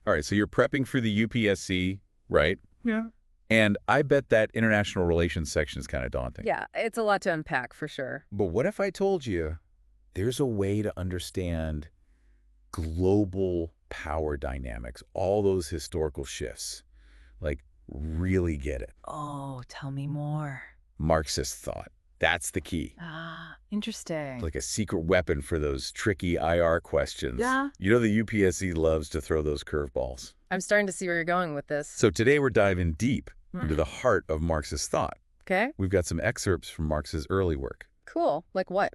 All right, so you're prepping for the UPSC, right? Yeah. And I bet that international relations section is kind of daunting. Yeah, it's a lot to unpack for sure. But what if I told you there's a way to understand global power dynamics, all those historical shifts, like really get it? Oh, tell me more. Marxist thought. That's the key. Ah, interesting. Like a secret weapon for those tricky IR questions. Yeah. You know the UPSC loves to throw those curveballs. I'm starting to see where you're going with this. So today we're diving deep into the heart of Marxist thought. Okay. We've got some excerpts from Marx's early work. Cool. Like what?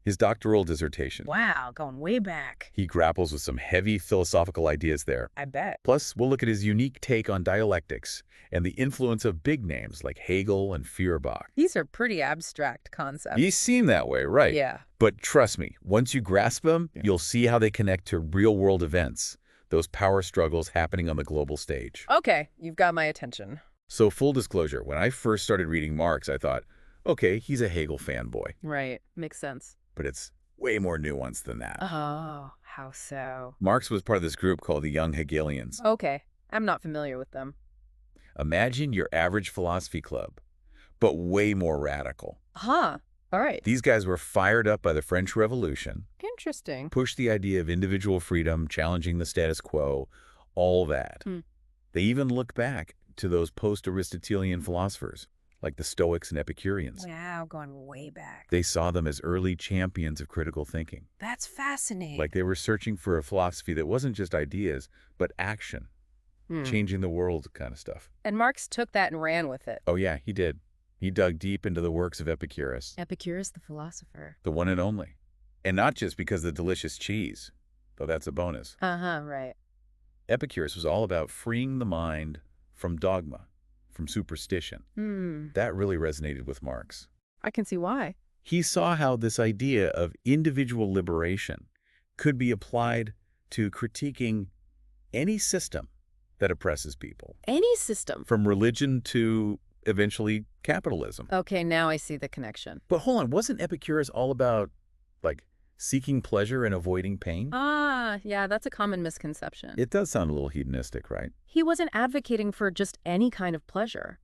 His doctoral dissertation. Wow, going way back. He grapples with some heavy philosophical ideas there. I bet. Plus, we'll look at his unique take on dialectics and the influence of big names like Hegel and Feuerbach. These are pretty abstract concepts. These seem that way, right? Yeah. But trust me, once you grasp them, you'll see how they connect to real-world events, those power struggles happening on the global stage. Okay, you've got my attention. So full disclosure, when I first started reading Marx, I thought, okay, he's a Hegel fanboy. Right. Makes sense. But it's way more nuanced than that. Oh, how so? Marx was part of this group called the Young Hegelians. Okay, I'm not familiar with them. Imagine your average philosophy club, but way more radical. Huh. All right. These guys were fired up by the French Revolution, Interesting. pushed the idea of individual freedom, challenging the status quo, all that. They even look back to those post-Aristotelian philosophers, like the Stoics and Epicureans. Wow, going way back. They saw them as early champions of critical thinking. That's fascinating. Like they were searching for a philosophy that wasn't just ideas, but action, changing the world kind of stuff. And Marx took that and ran with it. Oh yeah, he did. He dug deep into the works of Epicurus, Epicurus the philosopher. the one and only. And not just because of the delicious cheese, though that's a bonus. Right. Epicurus was all about freeing the mind from dogma, from superstition. That really resonated with Marx. I can see why. He saw how this idea of individual liberation could be applied to critiquing any system that oppresses people, Any system. from religion to eventually capitalism. Okay, now I see the connection. But hold on, wasn't Epicurus all about, like, seeking pleasure and avoiding pain? Yeah, that's a common misconception. It does sound a little hedonistic, right? He wasn't advocating for just any kind of pleasure.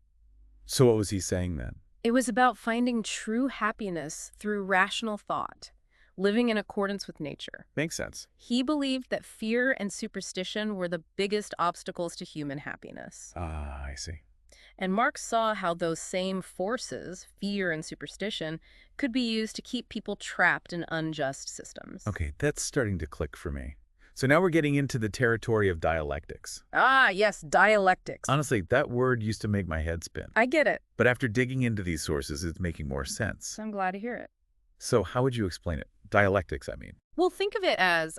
So what was he saying then? It was about finding true happiness through rational thought, living in accordance with nature. Makes sense. He believed that fear and superstition were the biggest obstacles to human happiness. Ah, I see. And Marx saw how those same forces, fear and superstition, could be used to keep people trapped in unjust systems. Okay, that's starting to click for me. So now we're getting into the territory of dialectics. Yes, dialectics. Honestly, that word used to make my head spin. I get it. But after digging into these sources, it's making more sense. I'm glad to hear it. So how would you explain it? Dialectics, I mean. Well, think of it as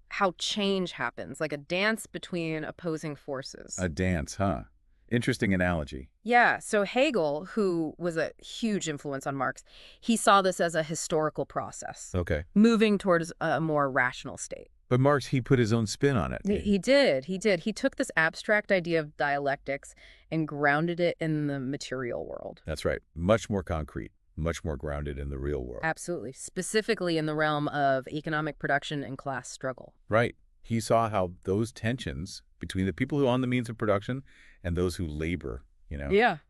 how change happens, like a dance between opposing forces. A dance, huh? Interesting analogy. Yeah, so Hegel, who was a huge influence on Marx, he saw this as a historical process, Okay. moving towards a more rational state. But Marx, he put his own spin on it. He did. He took this abstract idea of dialectics and grounded it in the material world. That's right. Much more concrete, much more grounded in the real world. Absolutely. Specifically in the realm of economic production and class struggle. Right. He saw how those tensions between the people who own the means of production and those who labor,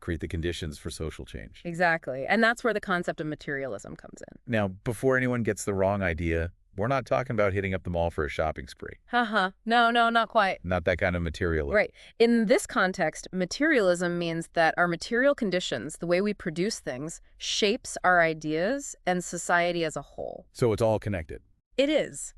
create the conditions for social change. Exactly. And that's where the concept of materialism comes in. Now, before anyone gets the wrong idea, we're not talking about hitting up the mall for a shopping spree. No, not quite. Not that kind of materialism. Right. In this context, materialism means that our material conditions, the way we produce things, shapes our ideas and society as a whole. So it's all connected. It is.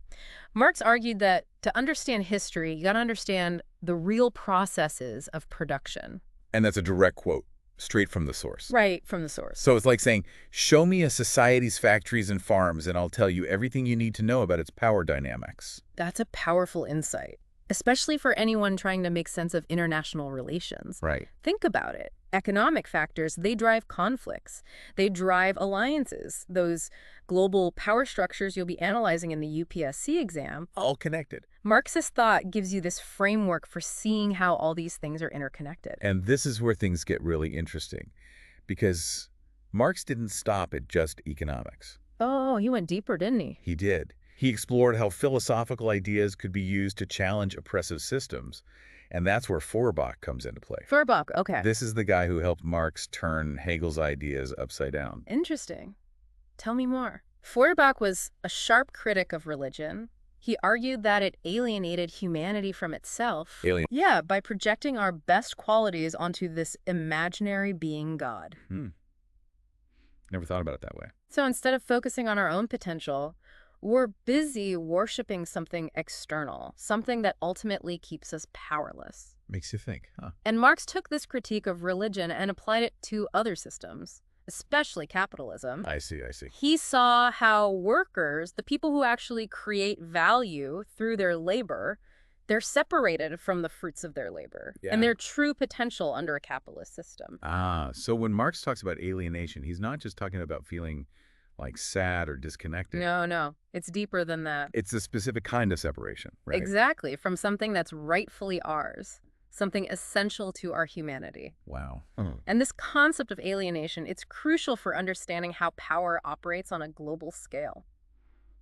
Marx argued that to understand history, you got to understand the real processes of production. And that's a direct quote, straight from the source. Right, from the source. So it's like saying, show me a society's factories and farms, and I'll tell you everything you need to know about its power dynamics. That's a powerful insight, especially for anyone trying to make sense of international relations. Right. Think about it. Economic factors, they drive conflicts. They drive alliances. Those global power structures you'll be analyzing in the UPSC exam. All connected. Marxist thought gives you this framework for seeing how all these things are interconnected. And this is where things get really interesting, because Marx didn't stop at just economics. Oh, he went deeper, didn't he? He did. He explored how philosophical ideas could be used to challenge oppressive systems, and that's where Feuerbach comes into play. Feuerbach, okay. This is the guy who helped Marx turn Hegel's ideas upside down. Interesting. Tell me more. Feuerbach was a sharp critic of religion. He argued that it alienated humanity from itself. Alien. Yeah, by projecting our best qualities onto this imaginary being God. Never thought about it that way. So instead of focusing on our own potential, we're busy worshiping something external, something that ultimately keeps us powerless. Makes you think, huh? And Marx took this critique of religion and applied it to other systems, especially capitalism. I see. He saw how workers, the people who actually create value through their labor, they're separated from the fruits of their labor and their true potential under a capitalist system. So when Marx talks about alienation, he's not just talking about feeling like sad or disconnected. No. It's deeper than that. It's a specific kind of separation, right? Exactly. From something that's rightfully ours. Something essential to our humanity. Wow. And this concept of alienation, it's crucial for understanding how power operates on a global scale.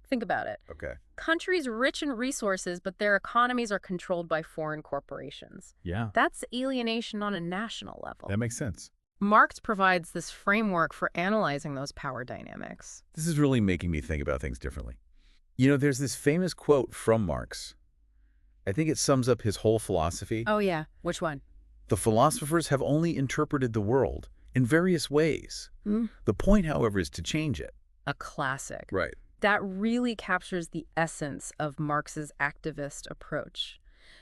Think about it. Okay. Countries rich in resources, but their economies are controlled by foreign corporations. Yeah. That's alienation on a national level. That makes sense. Marx provides this framework for analyzing those power dynamics. This is really making me think about things differently. You know, there's this famous quote from Marx. I think it sums up his whole philosophy. Oh, yeah. Which one? The philosophers have only interpreted the world in various ways. The point, however, is to change it. A classic. Right. That really captures the essence of Marx's activist approach.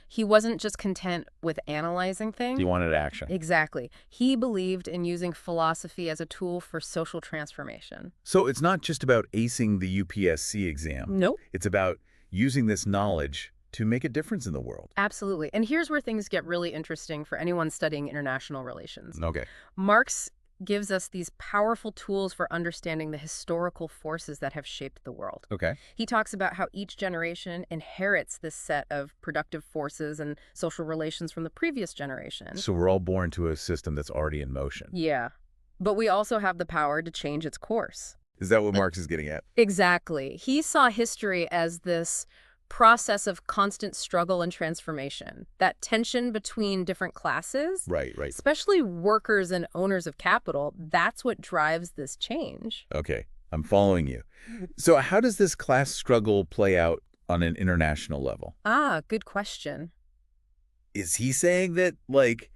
He wasn't just content with analyzing things. He wanted action. Exactly. He believed in using philosophy as a tool for social transformation. So it's not just about acing the UPSC exam. Nope. It's about using this knowledge to make a difference in the world. Absolutely. And here's where things get really interesting for anyone studying international relations. Okay. Marx gives us these powerful tools for understanding the historical forces that have shaped the world. Okay. He talks about how each generation inherits this set of productive forces and social relations from the previous generation. So we're all born to a system that's already in motion. Yeah. But we also have the power to change its course. Is that what Marx is getting at? Exactly. He saw history as this process of constant struggle and transformation, that tension between different classes. Right. Especially workers and owners of capital, that's what drives this change. Okay, I'm following you. So how does this class struggle play out on an international level? Good question. Is he saying that, like,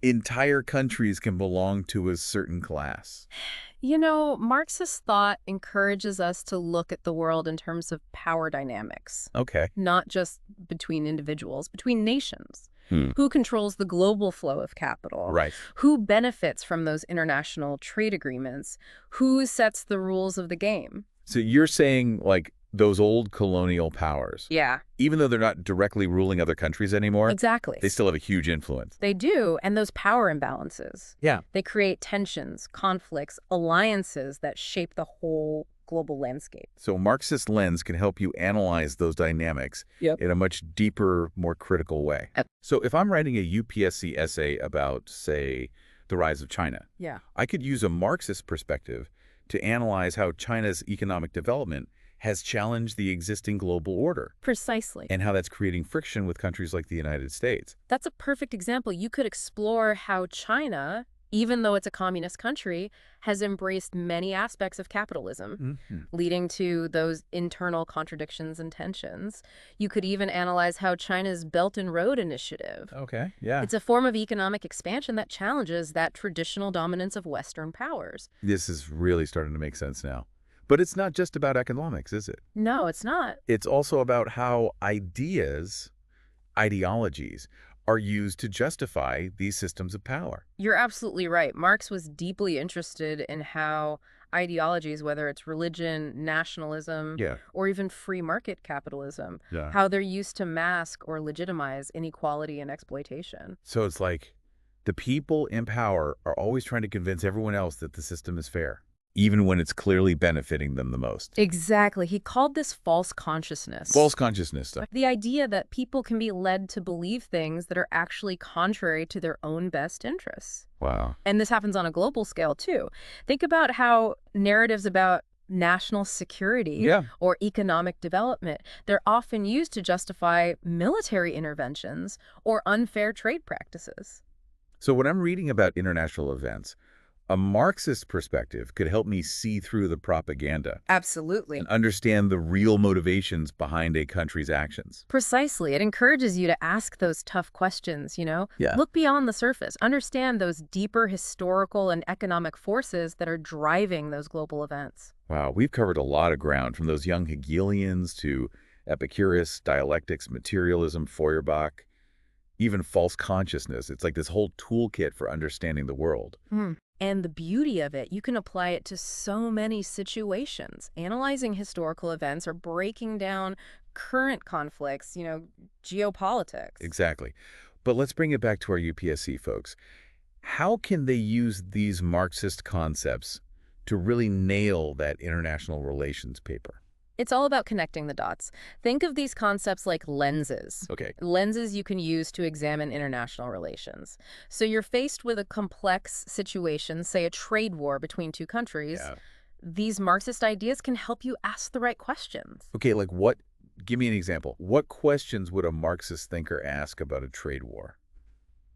entire countries can belong to a certain class? You know, Marxist thought encourages us to look at the world in terms of power dynamics. Okay. Not just between individuals, between nations. Who controls the global flow of capital? Right. Who benefits from those international trade agreements? Who sets the rules of the game? So you're saying, like, those old colonial powers, Yeah, even though they're not directly ruling other countries anymore, exactly. they still have a huge influence. They do, and those power imbalances. Yeah. They create tensions, conflicts, alliances that shape the whole global landscape. So Marxist lens can help you analyze those dynamics in a much deeper, more critical way. So if I'm writing a UPSC essay about, say, the rise of China, Yeah. I could use a Marxist perspective to analyze how China's economic development has challenged the existing global order Precisely. and how that's creating friction with countries like the United States. That's a perfect example. You could explore how China, even though it's a communist country, has embraced many aspects of capitalism, leading to those internal contradictions and tensions. You could even analyze how China's Belt and Road Initiative. Okay, yeah. It's a form of economic expansion that challenges that traditional dominance of Western powers. This is really starting to make sense now. But it's not just about economics, is it? No, it's not. It's also about how ideologies, are used to justify these systems of power. You're absolutely right. Marx was deeply interested in how ideologies, whether it's religion, nationalism, or even free market capitalism, how they're used to mask or legitimize inequality and exploitation. So it's like the people in power are always trying to convince everyone else that the system is fair, even when it's clearly benefiting them the most. Exactly. He called this false consciousness. False consciousness stuff. The idea that people can be led to believe things that are actually contrary to their own best interests. Wow. And this happens on a global scale, too. Think about how narratives about national security Yeah. or economic development. They're often used to justify military interventions or unfair trade practices. So when I'm reading about international events, a Marxist perspective could help me see through the propaganda Absolutely. and understand the real motivations behind a country's actions. Precisely. It encourages you to ask those tough questions, Yeah. Look beyond the surface. Understand those deeper historical and economic forces that are driving those global events. Wow, we've covered a lot of ground, from those young Hegelians to Epicurus, dialectics, materialism, Feuerbach, even false consciousness. It's like this whole toolkit for understanding the world. And the beauty of it, you can apply it to so many situations. Analyzing historical events or breaking down current conflicts, geopolitics. Exactly. But let's bring it back to our UPSC folks. How can they use these Marxist concepts to really nail that international relations paper? It's all about connecting the dots. Think of these concepts like lenses. Okay. Lenses you can use to examine international relations. So you're faced with a complex situation, say a trade war between two countries. Yeah. These Marxist ideas can help you ask the right questions. Okay, like what? Give me an example. What questions would a Marxist thinker ask about a trade war?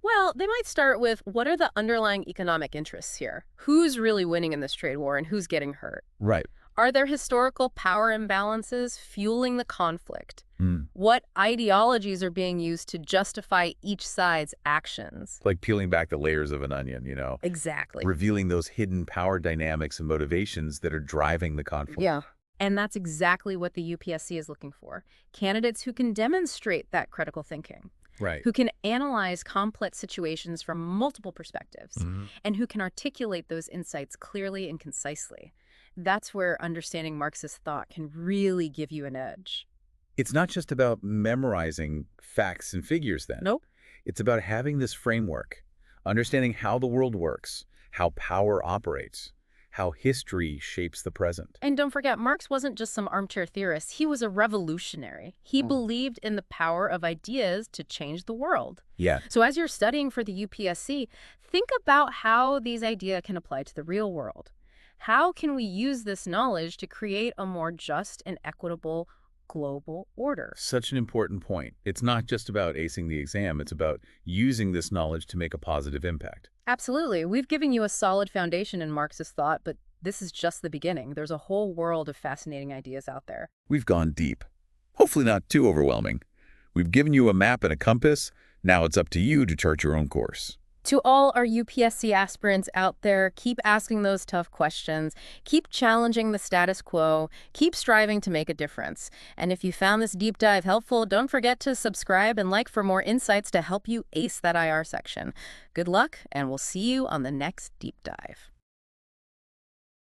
Well, they might start with, what are the underlying economic interests here? Who's really winning in this trade war and who's getting hurt? Right. Are there historical power imbalances fueling the conflict? Mm. What ideologies are being used to justify each side's actions? Like peeling back the layers of an onion, Exactly. revealing those hidden power dynamics and motivations that are driving the conflict. Yeah. And that's exactly what the UPSC is looking for. Candidates who can demonstrate that critical thinking, Right. who can analyze complex situations from multiple perspectives, Mhm. and who can articulate those insights clearly and concisely. That's where understanding Marxist thought can really give you an edge. It's not just about memorizing facts and figures then. Nope. It's about having this framework, understanding how the world works, how power operates, how history shapes the present. And don't forget, Marx wasn't just some armchair theorist. He was a revolutionary. He believed in the power of ideas to change the world. Yeah. So as you're studying for the UPSC, think about how these ideas can apply to the real world. How can we use this knowledge to create a more just and equitable global order? Such an important point. It's not just about acing the exam. It's about using this knowledge to make a positive impact. Absolutely. We've given you a solid foundation in Marxist thought, but this is just the beginning. There's a whole world of fascinating ideas out there. We've gone deep. Hopefully not too overwhelming. We've given you a map and a compass. Now it's up to you to chart your own course. To all our UPSC aspirants out there, keep asking those tough questions, keep challenging the status quo, keep striving to make a difference. And if you found this deep dive helpful, don't forget to subscribe and like for more insights to help you ace that IR section. Good luck, and we'll see you on the next deep dive.